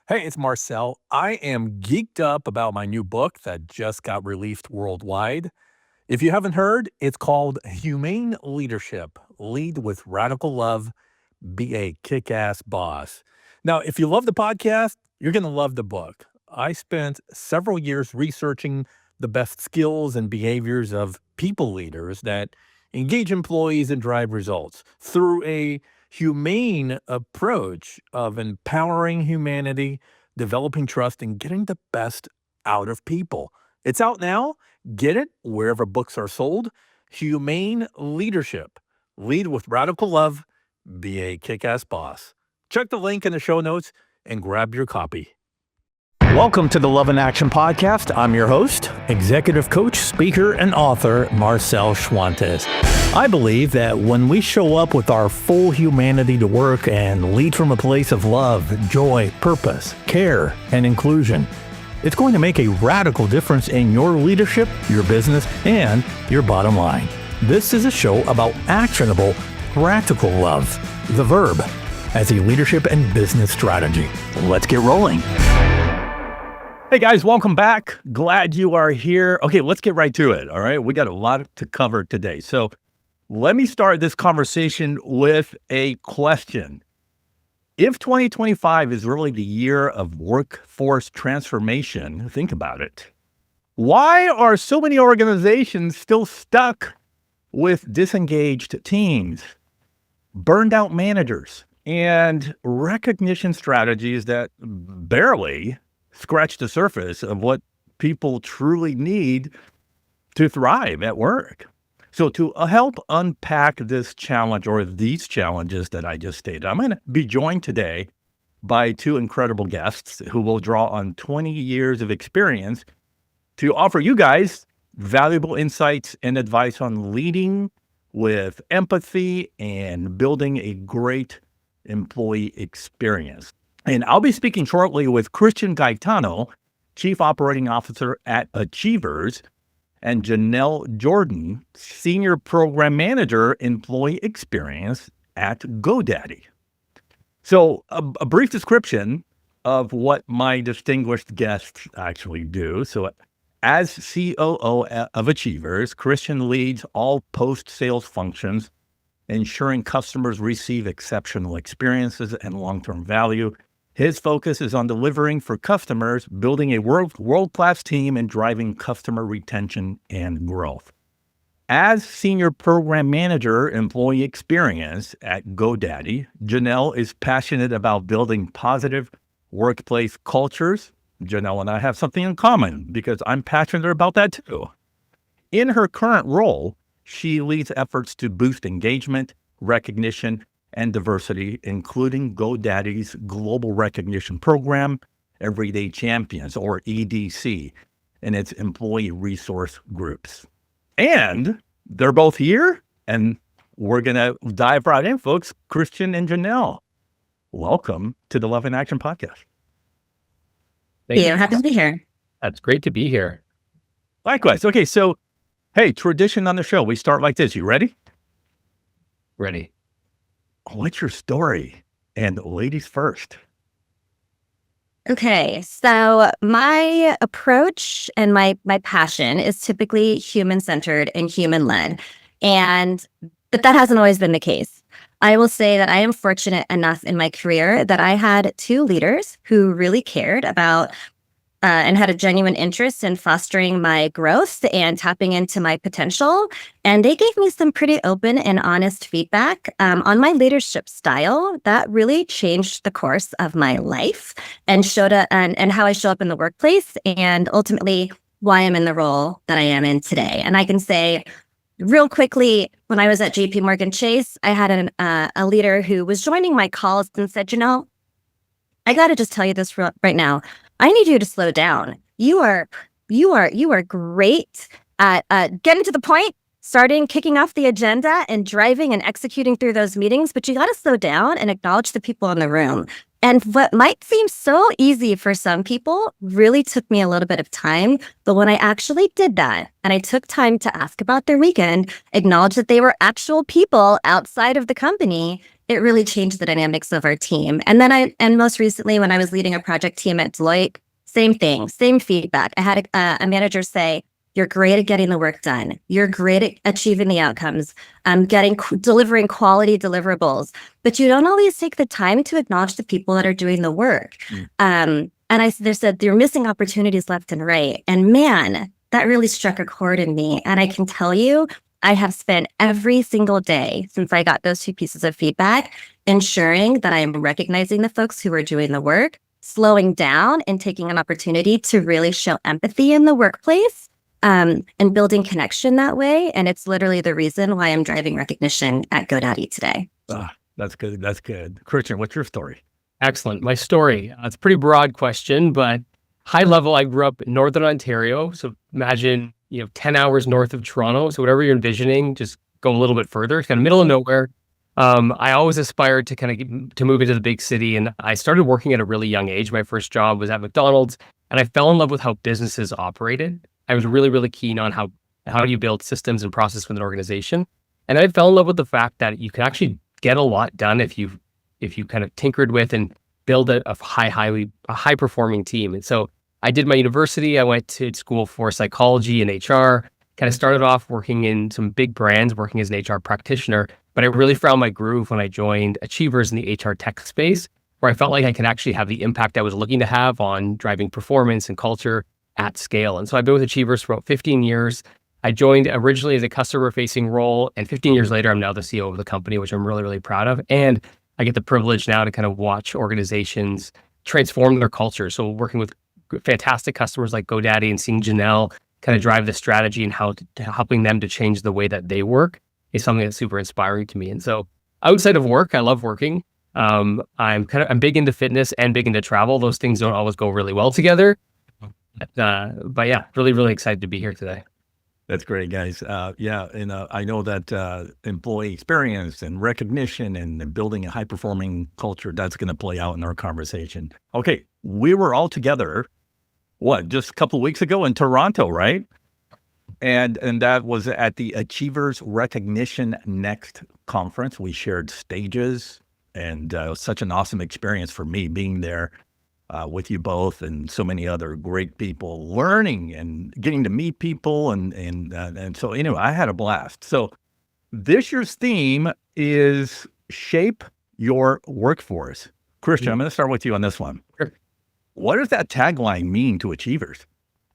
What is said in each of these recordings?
Hey, it's Marcel. I am geeked up about my new book that just got released worldwide. If you haven't heard, it's called Humane Leadership: Lead with Radical Love, Be a Kick Ass Boss. Now, if you love the podcast, you're going to love the book. I spent several years researching the best skills and behaviors of people leaders that engage employees and drive results through a humane approach of empowering humanity, developing trust, and getting the best out of people. It's out now. Get it wherever books are sold. Humane Leadership: Lead with Radical Love, Be a Kick-Ass Boss. Check the link in the show notes and grab your copy. Welcome to the Love in Action Podcast. I'm your host, executive coach, speaker, and author, Marcel Schwantes. I believe that when we show up with our full humanity to work and lead from a place of love, joy, purpose, care, and inclusion, it's going to make a radical difference in your leadership, your business, and your bottom line. This is a show about actionable, practical love, the verb, as a leadership and business strategy. Let's get rolling. Hey guys, welcome back. Glad you are here. Okay, let's get right to it. All right, we got a lot to cover today. So let me start this conversation with a question. If 2025 is really the year of workforce transformation, think about it. Why are so many organizations still stuck with disengaged teams, burned out managers, and recognition strategies that barely scratch the surface of what people truly need to thrive at work? So to help unpack this challenge, or these challenges that I just stated, I'm going to be joined today by two incredible guests who will draw on 20 years of experience to offer you guys valuable insights and advice on leading with empathy and building a great employee experience. And I'll be speaking shortly with Kristian Gaetano, Chief Operating Officer at Achievers, and Janelle Jordan, Senior Program Manager, Employee Experience at GoDaddy. So a brief description of what my distinguished guests actually do. So as COO of Achievers, Kristian leads all post-sales functions, ensuring customers receive exceptional experiences and long-term value. His focus is on delivering for customers, building a world-class team, and driving customer retention and growth. As Senior Program Manager, Employee Experience at GoDaddy, Janelle is passionate about building positive workplace cultures. Janelle and I have something in common because I'm passionate about that too. In her current role, she leads efforts to boost engagement, recognition, and diversity, including GoDaddy's Global Recognition Program, Everyday Champions, or EDC, and its employee resource groups. And they're both here, and we're going to dive right in, folks. Kristian and Janelle, welcome to the Love in Action Podcast. Thank you. Happy to be here. That's great to be here. Likewise. Okay, so, hey, tradition on the show. We start like this. You ready? Ready. What's your story? And ladies first. Okay, so my approach and my passion is typically human-centered and human-led, but that hasn't always been the case. I will say that I am fortunate enough in my career that I had two leaders who really cared about and had a genuine interest in fostering my growth and tapping into my potential. And they gave me some pretty open and honest feedback on my leadership style that really changed the course of my life and showed and how I show up in the workplace, and ultimately why I'm in the role that I am in today. And I can say real quickly, when I was at JP Morgan Chase, I had a leader who was joining my calls and said, I got to just tell you this right now. I need you to slow down. You are great at getting to the point, kicking off the agenda and driving and executing through those meetings, but you got to slow down and acknowledge the people in the room. And what might seem so easy for some people really took me a little bit of time. But when I actually did that, and I took time to ask about their weekend, acknowledge that they were actual people outside of the company, it really changed the dynamics of our team. And then and most recently, when I was leading a project team at Deloitte, same thing, same feedback. I had a manager say, "You're great at getting the work done. You're great at achieving the outcomes, delivering quality deliverables, but you don't always take the time to acknowledge the people that are doing the work." And they said, "You're missing opportunities left and right." And man, that really struck a chord in me. And I can tell you, I have spent every single day since I got those two pieces of feedback ensuring that I am recognizing the folks who are doing the work, slowing down and taking an opportunity to really show empathy in the workplace, and building connection that way. And it's literally the reason why I'm driving recognition at GoDaddy today. That's good. That's good. Kristian, what's your story? Excellent. My story. It's a pretty broad question, but high level, I grew up in Northern Ontario. So imagine, 10 hours north of Toronto. So whatever you're envisioning, just go a little bit further. It's kind of middle of nowhere. I always aspired to to move into the big city. And I started working at a really young age. My first job was at McDonald's, and I fell in love with how businesses operated. I was really, really keen on how do you build systems and process with an organization. And I fell in love with the fact that you can actually get a lot done if you kind of tinkered with and build a high performing team. And so I did my university. I went to school for psychology and HR, kind of started off working in some big brands, working as an HR practitioner, but I really found my groove when I joined Achievers in the HR tech space, where I felt like I could actually have the impact I was looking to have on driving performance and culture at scale. And so I've been with Achievers for about 15 years. I joined originally as a customer-facing role, and 15 years later, I'm now the CEO of the company, which I'm really, really proud of. And I get the privilege now to kind of watch organizations transform their culture. So working with fantastic customers like GoDaddy and seeing Janelle kind of drive the strategy and helping them to change the way that they work is something that's super inspiring to me. And so outside of work, I love working. I'm big into fitness and big into travel. Those things don't always go really well together. But yeah, really, really excited to be here today. That's great, guys. And I know that employee experience and recognition and building a high-performing culture, that's going to play out in our conversation. Okay, we were all together, just a couple of weeks ago in Toronto, right? And that was at the Achievers Recognition Next conference. We shared stages, and it was such an awesome experience for me being there with you both and so many other great people, learning and getting to meet people. And so anyway, I had a blast. So this year's theme is Shape Your Workforce. Kristian, I'm going to start with you on this one. Sure. What does that tagline mean to Achievers?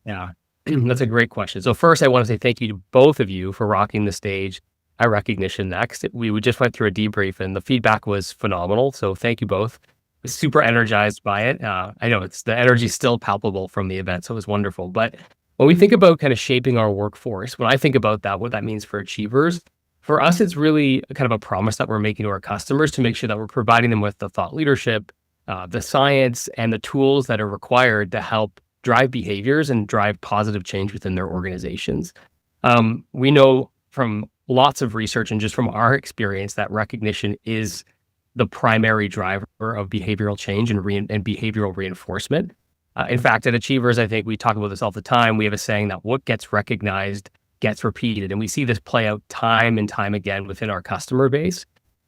Yeah, that's a great question. So first, I want to say thank you to both of you for rocking the stage at Recognition Next. We just went through a debrief and the feedback was phenomenal. So thank you both. I was super energized by it. I know the energy is still palpable from the event, so it was wonderful. But when we think about kind of shaping our workforce, when I think about that, what that means for Achievers, for us, it's really kind of a promise that we're making to our customers to make sure that we're providing them with the thought leadership, the science, and the tools that are required to help drive behaviors and drive positive change within their organizations. We know from lots of research and just from our experience that recognition is the primary driver of behavioral change and behavioral reinforcement. In fact, at Achievers, I think we talk about this all the time. We have a saying that what gets recognized gets repeated. And we see this play out time and time again within our customer base.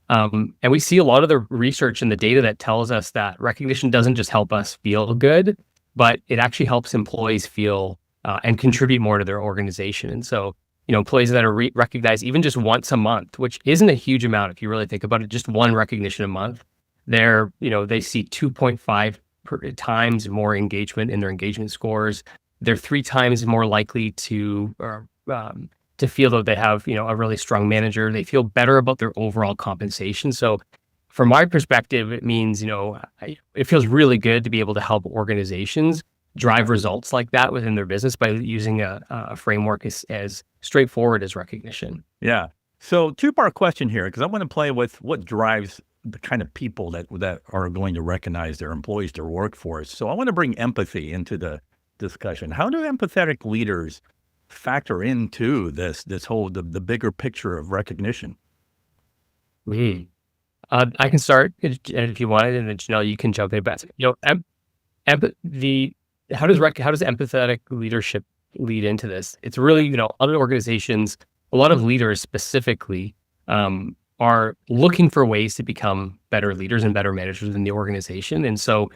And we see a lot of the research and the data that tells us that recognition doesn't just help us feel good, but it actually helps employees feel and contribute more to their organization. And so, employees that are recognized even just once a month, which isn't a huge amount if you really think about it, just one recognition a month, they see 2.5 times more engagement in their engagement scores. They're 3 times more likely to feel that they have, a really strong manager. They feel better about their overall compensation. So from my perspective, it means, it feels really good to be able to help organizations drive results like that within their business by using a framework as straightforward as recognition. Yeah. So 2-part question here, because I want to play with what drives the kind of people that are going to recognize their employees, their workforce. So I want to bring empathy into the discussion. How do empathetic leaders factor into this whole, the bigger picture of recognition? I can start if you wanted, and then Janelle, you can jump in. But how does empathetic leadership lead into this? It's really, other organizations, a lot of leaders specifically, are looking for ways to become better leaders and better managers in the organization. And so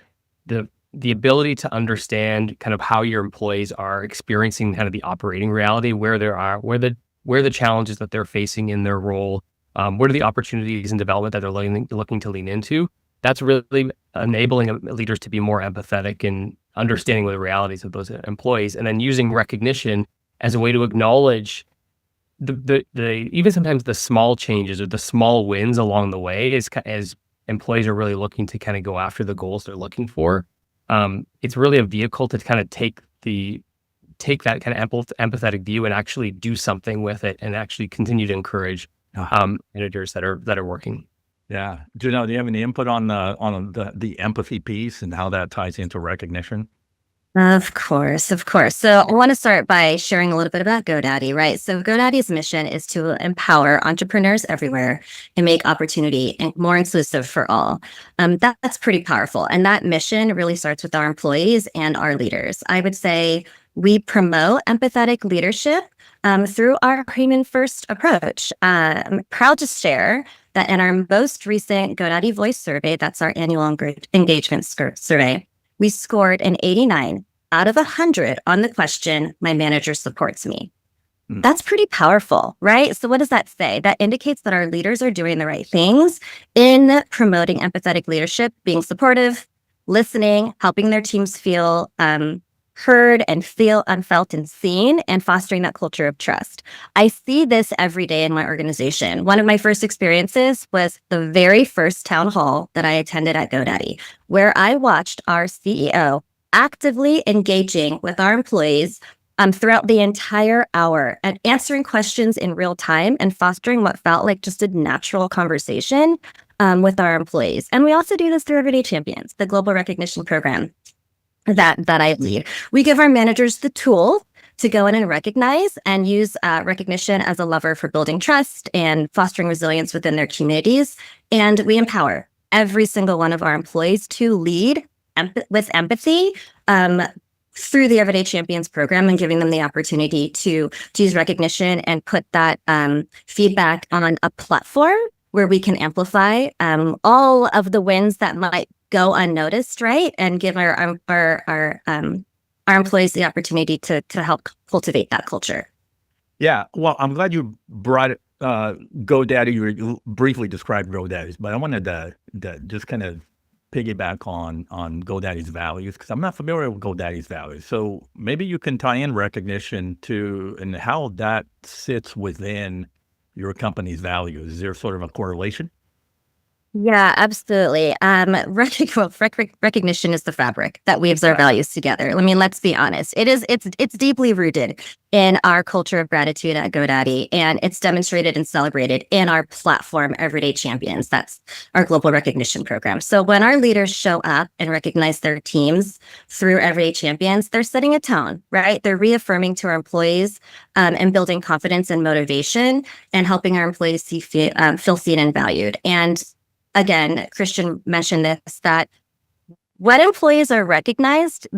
the ability to understand kind of how your employees are experiencing kind of the operating reality, where the challenges that they're facing in their role, what are the opportunities and development that they're looking to lean into. That's really enabling leaders to be more empathetic and understanding the realities of those employees, and then using recognition as a way to acknowledge the even sometimes the small changes or the small wins along the way as employees are really looking to kind of go after the goals they're looking for. It's really a vehicle to kind of take that kind of empathetic view and actually do something with it, and actually continue to encourage managers that are working. Yeah. Janelle, do you have any input on the empathy piece and how that ties into recognition? Of course, of course. So I want to start by sharing a little bit about GoDaddy, right? So GoDaddy's mission is to empower entrepreneurs everywhere and make opportunity more inclusive for all. That's pretty powerful. And that mission really starts with our employees and our leaders. I would say we promote empathetic leadership through our human first approach. I'm proud to share that in our most recent GoDaddy Voice survey, that's our annual engagement survey, we scored an 89 out of 100 on the question, "My manager supports me." That's pretty powerful, right? So what does that say? That indicates that our leaders are doing the right things in promoting empathetic leadership, being supportive, listening, helping their teams feel heard and feel unfelt and seen, and fostering that culture of trust. I see this every day in my organization. One of my first experiences was the very first town hall that I attended at GoDaddy, where I watched our CEO actively engaging with our employees throughout the entire hour and answering questions in real time and fostering what felt like just a natural conversation with our employees. And we also do this through Everyday Champions, the global recognition program that I lead. We give our managers the tool to go in and recognize and use recognition as a lever for building trust and fostering resilience within their communities. And we empower every single one of our employees to lead with empathy through the Everyday Champions program, and giving them the opportunity to use recognition and put that feedback on a platform where we can amplify all of the wins that might go unnoticed, right? And give our employees the opportunity to help cultivate that culture. Yeah. Well, I'm glad you brought GoDaddy. You briefly described GoDaddy's, but I wanted to just kind of piggyback on GoDaddy's values, because I'm not familiar with GoDaddy's values. So maybe you can tie in recognition to and how that sits within your company's values. Is there sort of a correlation? Yeah, absolutely. Recognition is the fabric that weaves our values together. I mean, let's be honest. It's deeply rooted in our culture of gratitude at GoDaddy, and it's demonstrated and celebrated in our platform, Everyday Champions. That's our global recognition program. So when our leaders show up and recognize their teams through Everyday Champions, they're setting a tone, right? They're reaffirming to our employees and building confidence and motivation, and helping our employees feel seen and valued. And again, Kristian mentioned this, that when employees are recognized,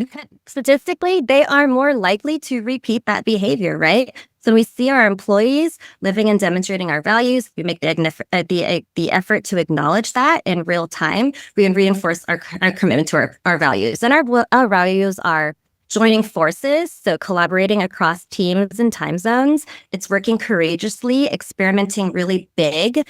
statistically, they are more likely to repeat that behavior, right? So we see our employees living and demonstrating our values. We make the effort to acknowledge that in real time. We reinforce our commitment to our values. And our values are joining forces, so collaborating across teams and time zones. It's working courageously, experimenting really big.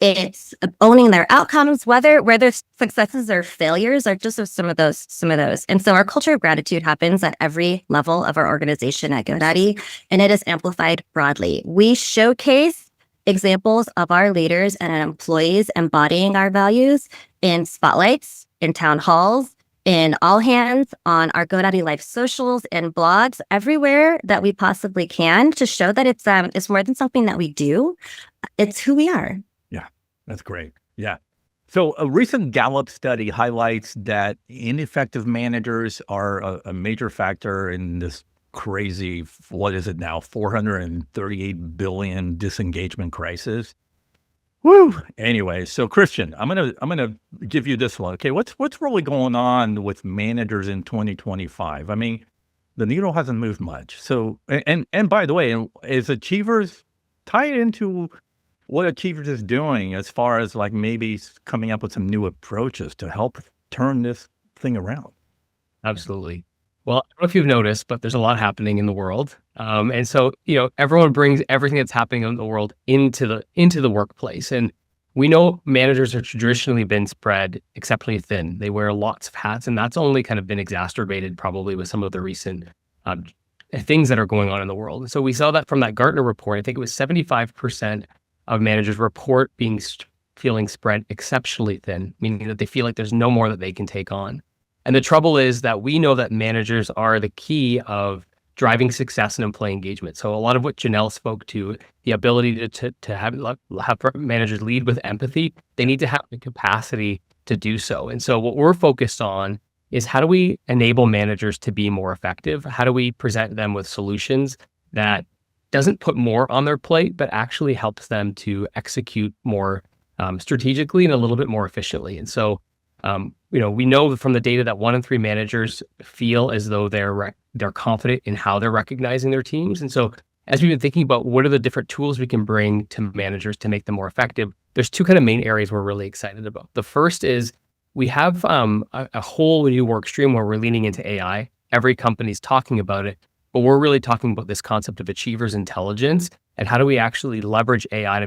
It's owning their outcomes, whether successes or failures are just some of those. And so our culture of gratitude happens at every level of our organization at GoDaddy, and it is amplified broadly. We showcase examples of our leaders and employees embodying our values in spotlights, in town halls, in all hands, on our GoDaddy Life socials and blogs, everywhere that we possibly can, to show that it's more than something that we do. It's who we are. That's great. Yeah. So a recent Gallup study highlights that ineffective managers are a major factor in this crazy, what is it now, 438 billion disengagement crisis. Woo. Anyway, so Kristian, I'm gonna give you this one. Okay, what's really going on with managers in 2025? I mean, the needle hasn't moved much. So, and by the way, is Achievers tied into what Achievers is doing as far as like maybe coming up with some new approaches to help turn this thing around. Absolutely. Well, I don't know if you've noticed, but there's a lot happening in the world. And so, everyone brings everything that's happening in the world into the workplace. And we know managers have traditionally been spread exceptionally thin. They wear lots of hats, and that's only kind of been exacerbated probably with some of the recent things that are going on in the world. And so we saw that from that Gartner report. I think it was 75% of managers report feeling spread exceptionally thin, meaning that they feel like there's no more that they can take on. And the trouble is that we know that managers are the key of driving success and employee engagement. So a lot of what Janelle spoke to, the ability to have managers lead with empathy, they need to have the capacity to do so. And so what we're focused on is how do we enable managers to be more effective? How do we present them with solutions that doesn't put more on their plate, but actually helps them to execute more strategically and a little bit more efficiently? And so we know from the data that 1 in 3 managers feel as though they're confident in how they're recognizing their teams. And so as we've been thinking about what are the different tools we can bring to managers to make them more effective, there's 2 kind of main areas we're really excited about. The first is we have a whole new work stream where we're leaning into AI. Every company's talking about it, but we're really talking about this concept of Achievers Intelligence and how do we actually leverage AI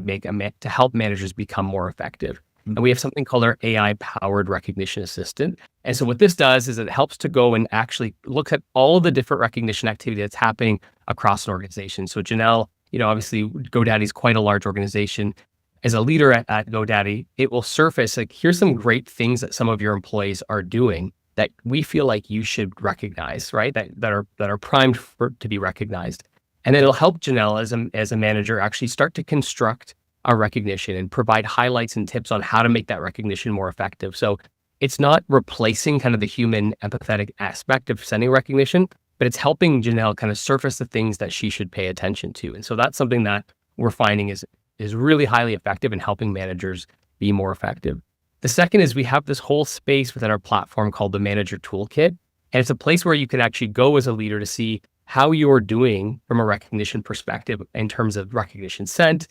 to help managers become more effective. And we have something called our AI-powered recognition assistant. And so what this does is it helps to go and actually look at all of the different recognition activity that's happening across an organization. So Janelle, obviously GoDaddy is quite a large organization. As a leader at GoDaddy, it will surface like, here's some great things that some of your employees are doing that we feel like you should recognize, right? That are primed to be recognized. And then it'll help Janelle as a manager actually start to construct our recognition and provide highlights and tips on how to make that recognition more effective. So it's not replacing kind of the human empathetic aspect of sending recognition, but it's helping Janelle kind of surface the things that she should pay attention to. And so that's something that we're finding is really highly effective in helping managers be more effective. The second is we have this whole space within our platform called the Manager Toolkit. And it's a place where you can actually go as a leader to see how you're doing from a recognition perspective in terms of recognition sent.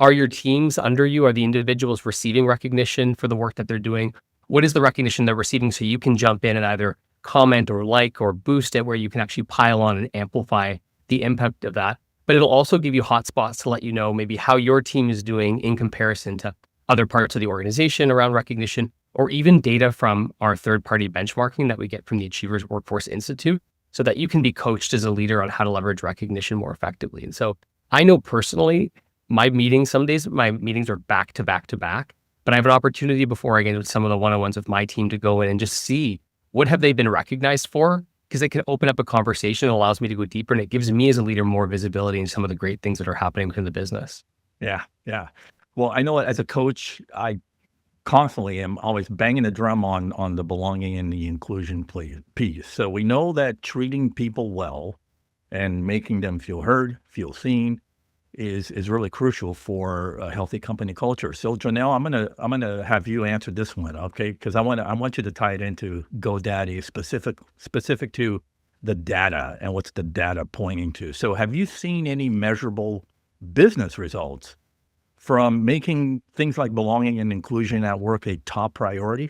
Are your teams under you? Are the individuals receiving recognition for the work that they're doing? What is the recognition they're receiving so you can jump in and either comment or like or boost it where you can actually pile on and amplify the impact of that. But it'll also give you hotspots to let you know maybe how your team is doing in comparison to other parts of the organization around recognition, or even data from our third-party benchmarking that we get from the Achievers Workforce Institute so that you can be coached as a leader on how to leverage recognition more effectively. And so I know personally, some days my meetings are back to back to back, but I have an opportunity before I get into some of the one-on-ones with my team to go in and just see what have they been recognized for, because it can open up a conversation that allows me to go deeper, and it gives me as a leader more visibility in some of the great things that are happening within the business. Yeah. Well, I know as a coach, I constantly am always banging the drum on the belonging and the inclusion piece. So we know that treating people well and making them feel heard, feel seen, is really crucial for a healthy company culture. So Janelle, I'm gonna have you answer this one, okay? Because I want you to tie it into GoDaddy specific to the data and what's the data pointing to. So have you seen any measurable business results from making things like belonging and inclusion at work a top priority?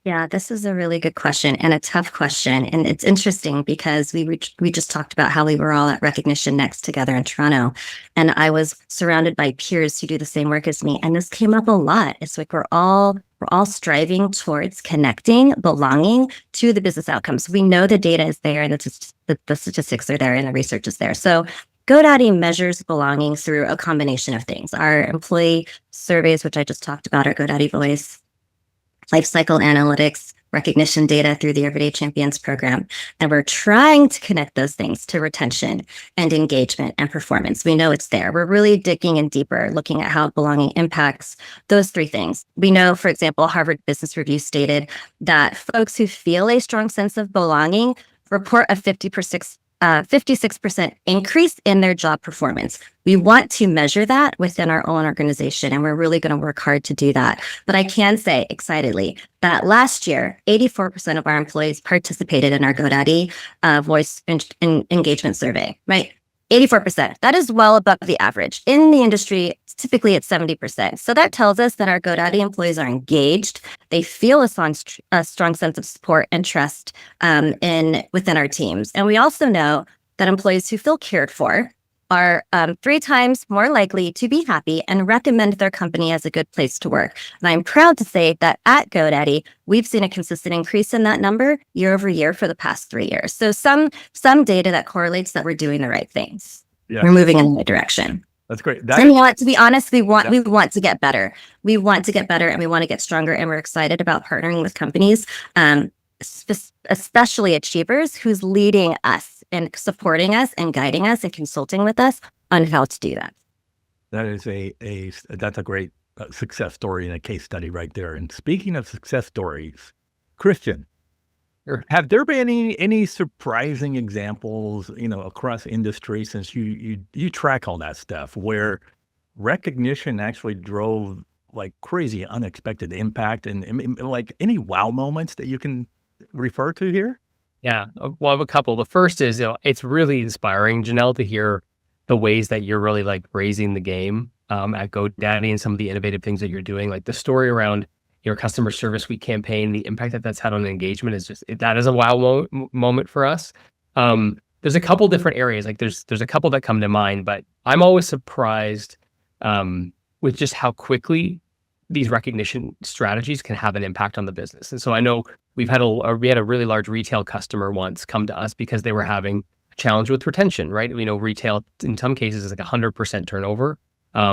Yeah, this is a really good question and a tough question. And it's interesting because we just talked about how we were all at Recognition Next together in Toronto. And I was surrounded by peers who do the same work as me. And this came up a lot. It's like we're all striving towards connecting belonging to the business outcomes. We know the data is there and the statistics are there and the research is there. So GoDaddy measures belonging through a combination of things. Our employee surveys, which I just talked about, our GoDaddy Voice, lifecycle analytics, recognition data through the Everyday Champions program. And we're trying to connect those things to retention and engagement and performance. We know it's there. We're really digging in deeper, looking at how belonging impacts those 3 things. We know, for example, Harvard Business Review stated that folks who feel a strong sense of belonging report a 56% increase in their job performance. We want to measure that within our own organization, and we're really going to work hard to do that. But I can say excitedly that last year, 84% of our employees participated in our GoDaddy Voice engagement survey, right? 84%. That is well above the average. In the industry, typically it's 70%. So that tells us that our GoDaddy employees are engaged. They feel a strong sense of support and trust within our teams. And we also know that employees who feel cared for are 3 times more likely to be happy and recommend their company as a good place to work. And I'm proud to say that at GoDaddy, we've seen a consistent increase in that number year over year for the past 3 years. So some data that correlates that we're doing the right things. Yeah. We're moving in the right direction. That's great. And to be honest, we want to get better. We want to get better and we want to get stronger. And we're excited about partnering with companies, especially Achievers, who's leading us and supporting us and guiding us and consulting with us on how to do that. That is that's a great success story and a case study right there. And speaking of success stories, Kristian, have there been any surprising examples, across industry, since you track all that stuff, where recognition actually drove like crazy unexpected impact and like any wow moments that you can refer to here? Yeah, well, I have a couple. The first is, it's really inspiring, Janelle, to hear the ways that you're really like raising the game at GoDaddy and some of the innovative things that you're doing. Like the story around your customer service week campaign, the impact that that's had on engagement that is a wow moment for us. There's a couple different areas. Like there's a couple that come to mind, but I'm always surprised with just how quickly these recognition strategies can have an impact on the business. And so I know we had a really large retail customer once come to us because they were having a challenge with retention, right? Retail in some cases is like 100% turnover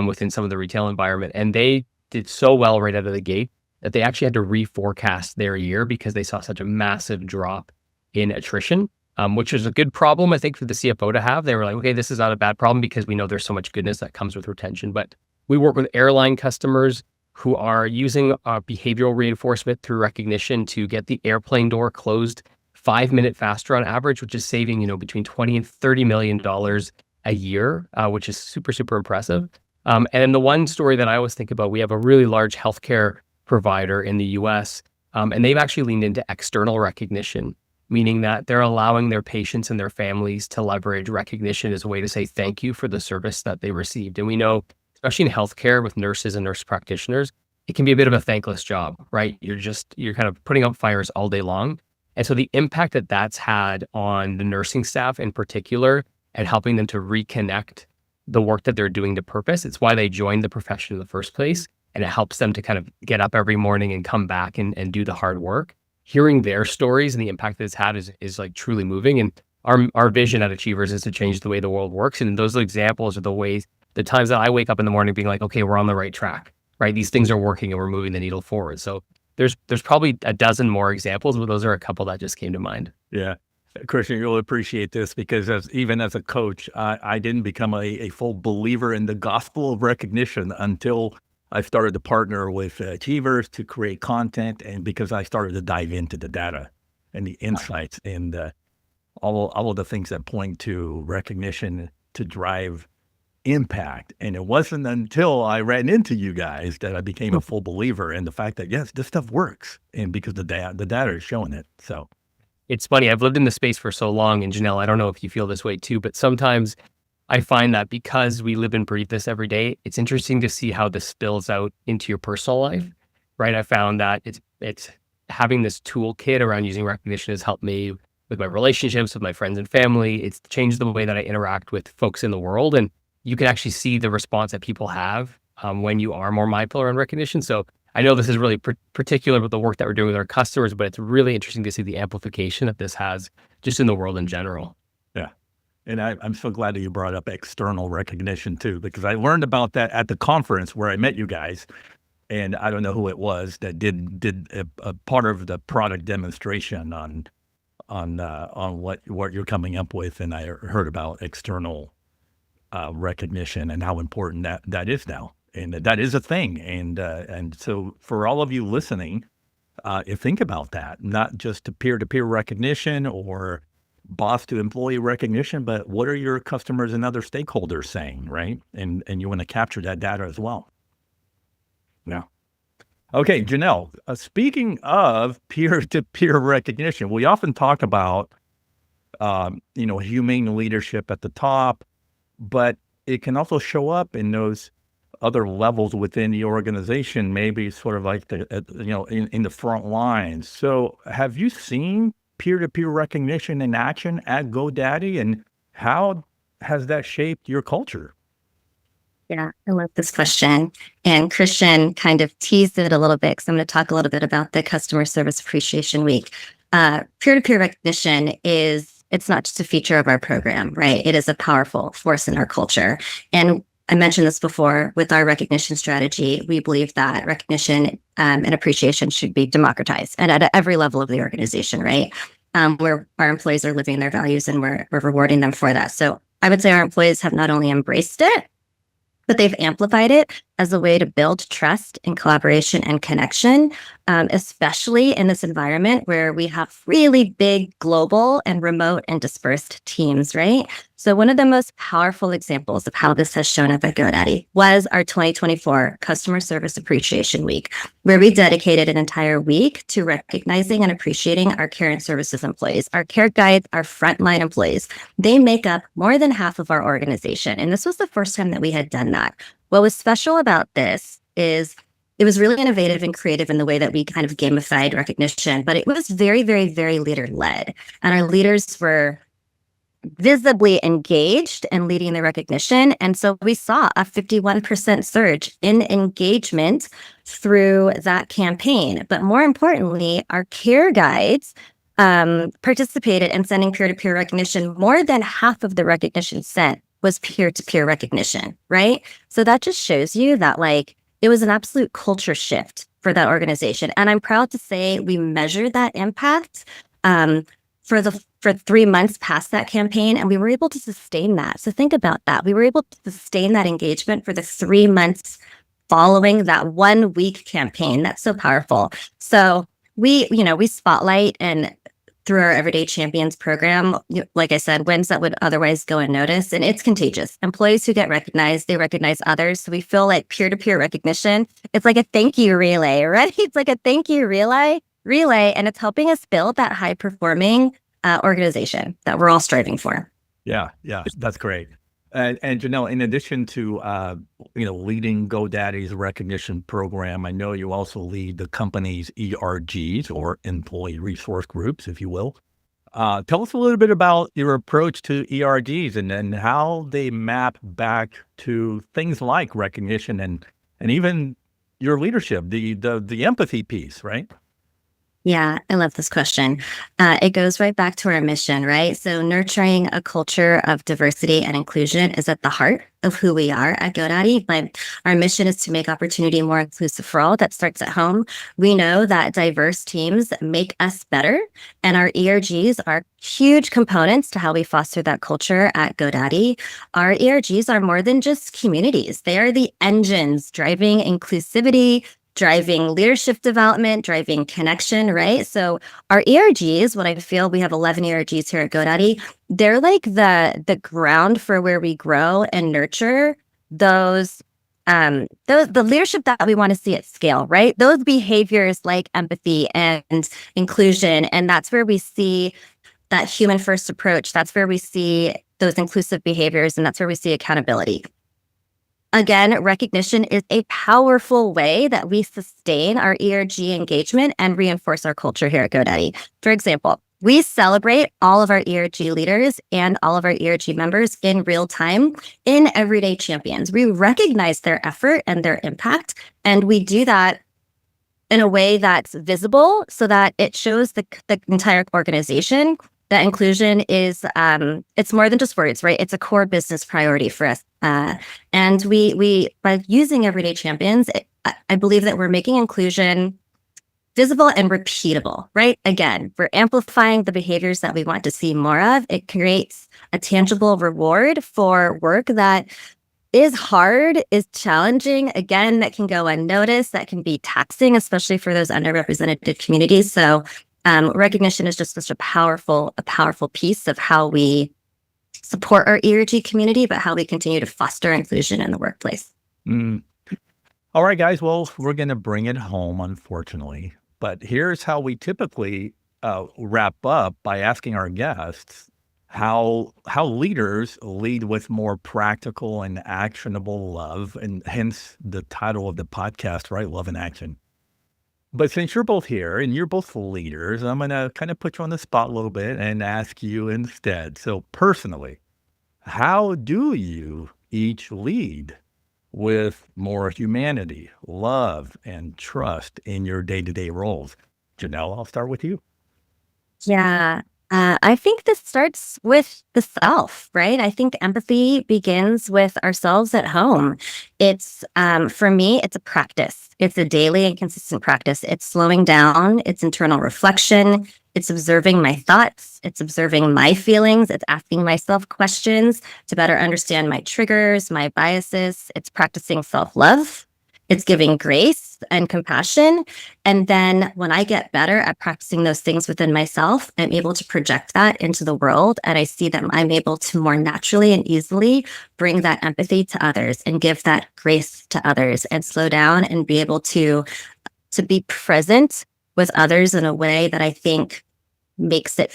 within some of the retail environment. And they did so well right out of the gate that they actually had to reforecast their year because they saw such a massive drop in attrition, which is a good problem, I think, for the CFO to have. They were like, okay, this is not a bad problem because we know there's so much goodness that comes with retention. But we work with airline customers who are using behavioral reinforcement through recognition to get the airplane door closed 5 minutes faster on average, which is saving, between $20 and $30 million a year, which is super, super impressive. And then the one story that I always think about, we have a really large healthcare provider in the US, and they've actually leaned into external recognition, meaning that they're allowing their patients and their families to leverage recognition as a way to say thank you for the service that they received. And we know, especially in healthcare with nurses and nurse practitioners, it can be a bit of a thankless job, right? You're kind of putting out fires all day long. And so the impact that that's had on the nursing staff in particular and helping them to reconnect the work that they're doing to purpose, it's why they joined the profession in the first place. And it helps them to kind of get up every morning and come back and do the hard work. Hearing their stories and the impact that it's had is like truly moving. And our vision at Achievers is to change the way the world works. And those examples are the times that I wake up in the morning being like, okay, we're on the right track, right? These things are working and we're moving the needle forward. So there's probably a dozen more examples, but those are a couple that just came to mind. Yeah. Kristian, you'll appreciate this because even as a coach, I didn't become a full believer in the gospel of recognition until I started to partner with Achievers to create content, and because I started to dive into the data and the insights and all of the things that point to recognition to drive impact. And it wasn't until I ran into you guys that I became a full believer in the fact that, yes, this stuff works. And because the data is showing it. So it's funny. I've lived in the space for so long, and Janelle, I don't know if you feel this way too, but sometimes I find that because we live and breathe this every day, it's interesting to see how this spills out into your personal life, right? I found that it's having this toolkit around using recognition has helped me with my relationships with my friends and family. It's changed the way that I interact with folks in the world. And you can actually see the response that people have when you are more mindful around recognition. So I know this is really particular with the work that we're doing with our customers, but it's really interesting to see the amplification that this has just in the world in general. Yeah. And I'm so glad that you brought up external recognition too, because I learned about that at the conference where I met you guys. And I don't know who it was that did a part of the product demonstration on what you're coming up with. And I heard about external recognition and how important that is now. And that is a thing. And so for all of you listening, think about that, not just peer-to-peer recognition or boss to employee recognition, but what are your customers and other stakeholders saying, right? And you want to capture that data as well. Yeah. Okay, Janelle, speaking of peer-to-peer recognition, we often talk about, humane leadership at the top, but it can also show up in those other levels within the organization, maybe sort of like in the front lines. So have you seen peer-to-peer recognition in action at GoDaddy, and how has that shaped your culture? Yeah, I love this question. And Kristian kind of teased it a little bit because I'm going to talk a little bit about the Customer Service Appreciation Week. Peer-to-peer recognition it's not just a feature of our program, right? It is a powerful force in our culture. And I mentioned this before with our recognition strategy. We believe that recognition and appreciation should be democratized and at every level of the organization, right? Where our employees are living their values and we're rewarding them for that. So I would say our employees have not only embraced it, but they've amplified it as a way to build trust and collaboration and connection, especially in this environment where we have really big global and remote and dispersed teams, right? So one of the most powerful examples of how this has shown up at GoDaddy was our 2024 Customer Service Appreciation Week, where we dedicated an entire week to recognizing and appreciating our care and services employees, our care guides, our frontline employees. They make up more than half of our organization. And this was the first time that we had done that. What was special about this is it was really innovative and creative in the way that we kind of gamified recognition, but it was very, very, very leader-led. And our leaders were visibly engaged in leading the recognition. And so we saw a 51% surge in engagement through that campaign. But more importantly, our care guides participated in sending peer-to-peer recognition. More than half of the recognition sent was peer-to-peer recognition, right? So that just shows you that it was an absolute culture shift for that organization. And I'm proud to say we measured that impact for 3 months past that campaign, and we were able to sustain that. So think about that. We were able to sustain that engagement for the 3 months following that 1 week campaign. That's so powerful. So we spotlight and through our Everyday Champions program, like I said, wins that would otherwise go unnoticed, and it's contagious. Employees who get recognized, they recognize others. So we feel like peer-to-peer recognition, it's like a thank you relay, right? It's like a thank you relay, and it's helping us build that high-performing organization that we're all striving for. Yeah, that's great. And Janelle, in addition to leading GoDaddy's recognition program, I know you also lead the company's ERGs, or employee resource groups, if you will. Tell us a little bit about your approach to ERGs and how they map back to things like recognition and even your leadership, the empathy piece, right? Yeah, I love this question. It goes right back to our mission, right? So nurturing a culture of diversity and inclusion is at the heart of who we are at GoDaddy. But our mission is to make opportunity more inclusive for all. That starts at home. We know that diverse teams make us better, and our ERGs are huge components to how we foster that culture at GoDaddy. Our ERGs are more than just communities. They are the engines driving inclusivity, driving leadership development, driving connection, right? So our ERGs, what I feel, we have 11 ERGs here at GoDaddy. They're like the ground for where we grow and nurture the leadership that we want to see at scale, right? Those behaviors like empathy and inclusion. And that's where we see that human first approach. That's where we see those inclusive behaviors, and that's where we see accountability. Again, recognition is a powerful way that we sustain our ERG engagement and reinforce our culture here at GoDaddy. For example, we celebrate all of our ERG leaders and all of our ERG members in real time in Everyday Champions. We recognize their effort and their impact, and we do that in a way that's visible so that it shows the entire organization that inclusion is, it's more than just words, right? It's a core business priority for us. And we by using Everyday Champions, I believe that we're making inclusion visible and repeatable, right? Again, we're amplifying the behaviors that we want to see more of. It creates a tangible reward for work that is hard, is challenging, again, that can go unnoticed, that can be taxing, especially for those underrepresented communities. So recognition is just such a powerful piece of how we support our ERG community, but how we continue to foster inclusion in the workplace. All right, guys. Well, we're going to bring it home, unfortunately. But here's how we typically wrap up by asking our guests, how leaders lead with more practical and actionable love, and hence the title of the podcast, right? Love in Action. But since you're both here and you're both leaders, I'm going to kind of put you on the spot a little bit and ask you instead. So personally, how do you each lead with more humanity, love, and trust in your day-to-day roles? Janelle, I'll start with you. Yeah. I think this starts with the self, right? I think empathy begins with ourselves at home. It's, for me, it's a practice. It's a daily and consistent practice. It's slowing down, it's internal reflection, it's observing my thoughts, it's observing my feelings, it's asking myself questions to better understand my triggers, my biases. It's practicing self-love. It's giving grace and compassion. And then when I get better at practicing those things within myself, I'm able to project that into the world. And I see that I'm able to more naturally and easily bring that empathy to others and give that grace to others and slow down and be able to be present with others in a way that I think makes that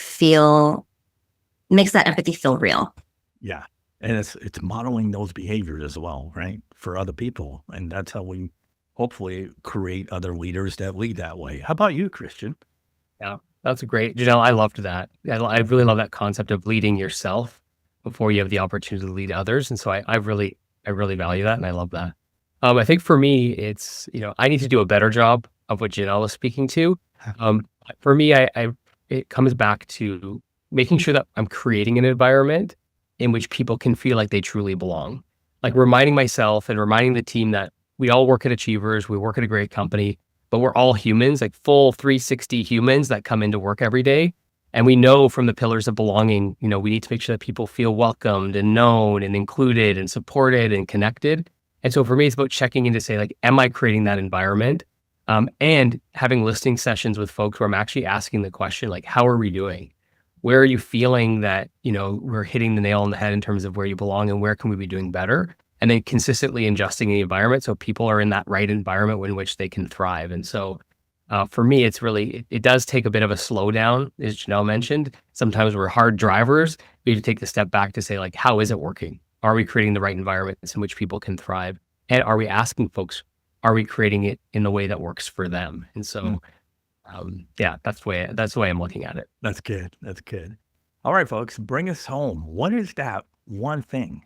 empathy feel real. Yeah. And it's modeling those behaviors as well, right? For other people. And that's how we hopefully create other leaders that lead that way. How about you, Kristian? Yeah, that's great. Janelle, I loved that. I really love that concept of leading yourself before you have the opportunity to lead others. And so I really value that. And I love that. I think for me, it's, I need to do a better job of what Janelle was speaking to. For me, it comes back to making sure that I'm creating an environment in which people can feel like they truly belong. Like reminding myself and reminding the team that we all work at Achievers, we work at a great company, but we're all humans, like full 360 humans that come into work every day. And we know from the pillars of belonging, we need to make sure that people feel welcomed and known and included and supported and connected. And so for me, it's about checking in to say, like, am I creating that environment? And having listening sessions with folks where I'm actually asking the question, like, how are we doing? Where are you feeling that, we're hitting the nail on the head in terms of where you belong and where can we be doing better? And then consistently adjusting the environment so people are in that right environment in which they can thrive. And so for me, it's really, it does take a bit of a slowdown, as Janelle mentioned. Sometimes we're hard drivers. We need to take the step back to say, like, how is it working? Are we creating the right environments in which people can thrive? And are we asking folks, are we creating it in the way that works for them? And so that's the way I'm looking at it. That's good. That's good. All right, folks, bring us home. What is that one thing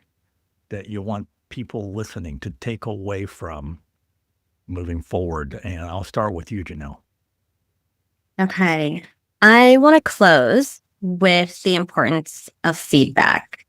that you want people listening to take away from moving forward? And I'll start with you, Janelle. Okay. I want to close with the importance of feedback.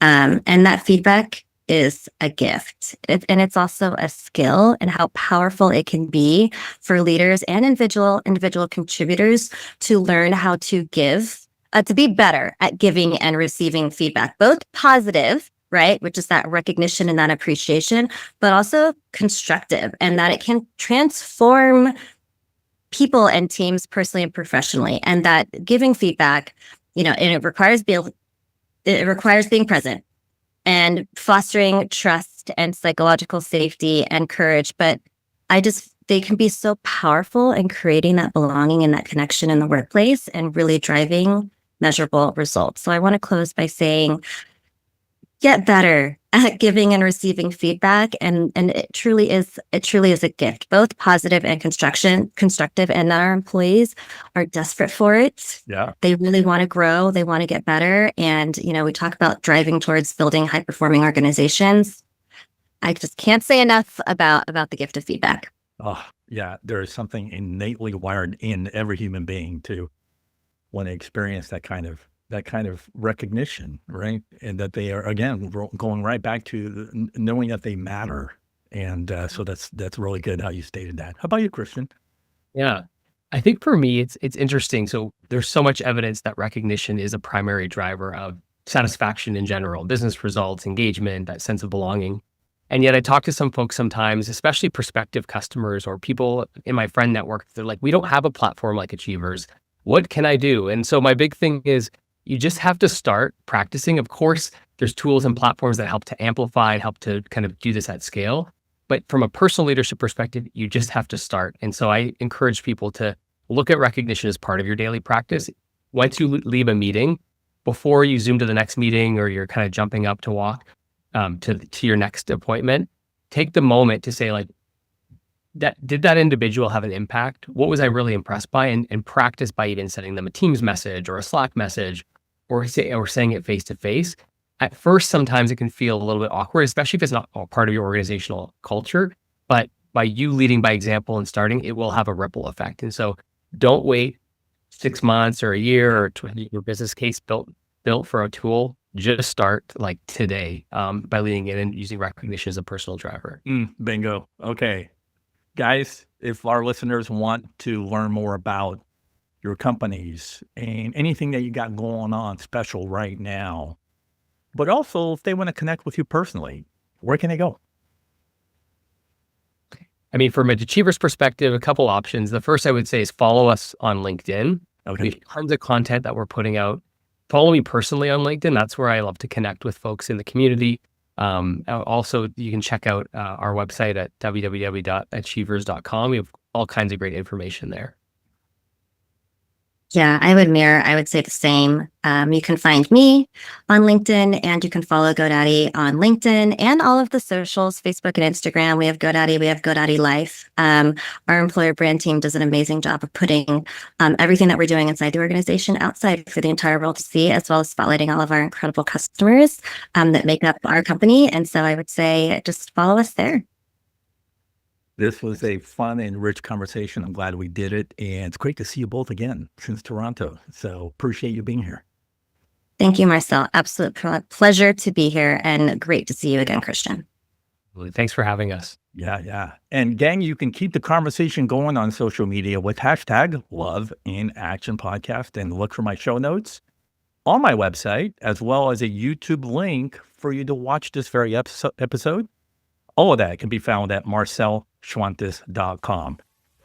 And that feedback is a gift. And it's also a skill, and how powerful it can be for leaders and individual contributors to learn how to give, to be better at giving and receiving feedback, both positive, right, which is that recognition and that appreciation, but also constructive, and that it can transform people and teams personally and professionally. And that giving feedback, and it requires being present and fostering trust and psychological safety and courage. But they can be so powerful in creating that belonging and that connection in the workplace and really driving measurable results. So I want to close by saying, get better at giving and receiving feedback. And it truly is a gift, both positive and constructive, and that our employees are desperate for it. Yeah. They really want to grow. They want to get better. And, we talk about driving towards building high-performing organizations. I just can't say enough about the gift of feedback. Oh, yeah. There is something innately wired in every human being to want to experience that kind of recognition, right? And that they are, again, going right back to knowing that they matter. And so that's really good how you stated that. How about you, Kristian? Yeah, I think for me, it's interesting. So there's so much evidence that recognition is a primary driver of satisfaction in general, business results, engagement, that sense of belonging. And yet I talk to some folks sometimes, especially prospective customers or people in my friend network. They're like, we don't have a platform like Achievers. What can I do? And so my big thing is, you just have to start practicing. Of course, there's tools and platforms that help to amplify and help to kind of do this at scale. But from a personal leadership perspective, you just have to start. And so I encourage people to look at recognition as part of your daily practice. Once you leave a meeting, before you zoom to the next meeting or you're kind of jumping up to walk to your next appointment, take the moment to say, like, did that individual have an impact? What was I really impressed by? And practice by even sending them a Teams message or a Slack message or saying it face to face. At first, sometimes it can feel a little bit awkward, especially if it's not part of your organizational culture. But by you leading by example and starting, it will have a ripple effect. And so don't wait 6 months or a year or your business case built for a tool. Just start like today by leading it and using recognition as a personal driver. Bingo. Okay. Guys, if our listeners want to learn more about your companies and anything that you got going on special right now, but also if they want to connect with you personally, where can they go? I mean, from an Achievers perspective, a couple options. The first I would say is follow us on LinkedIn. Okay. We have tons of content that we're putting out. Follow me personally on LinkedIn. That's where I love to connect with folks in the community. Also, you can check out our website at www.achievers.com. We have all kinds of great information there. Yeah, I would say the same. You can find me on LinkedIn and you can follow GoDaddy on LinkedIn and all of the socials, Facebook and Instagram. We have GoDaddy, we have GoDaddy Life. Our employer brand team does an amazing job of putting everything that we're doing inside the organization outside for the entire world to see, as well as spotlighting all of our incredible customers that make up our company. And so I would say just follow us there. This was a fun and rich conversation. I'm glad we did it. And it's great to see you both again since Toronto. So appreciate you being here. Thank you, Marcel. Absolute pleasure to be here and great to see you again, Kristian. Thanks for having us. Yeah. And gang, you can keep the conversation going on social media with hashtag Love in Action Podcast and look for my show notes on my website, as well as a YouTube link for you to watch this very episode. All of that can be found at marcelschwantes.com.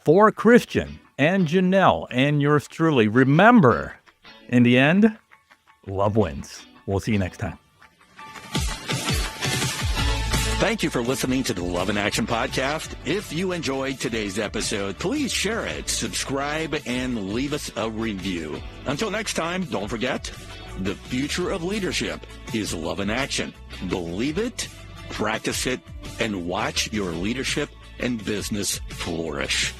For Kristian and Janelle and yours truly, remember, in the end, love wins. We'll see you next time. Thank you for listening to the Love in Action podcast. If you enjoyed today's episode, please share it, subscribe, and leave us a review. Until next time, don't forget, the future of leadership is love in action. Believe it, practice it, and watch your leadership and business flourish.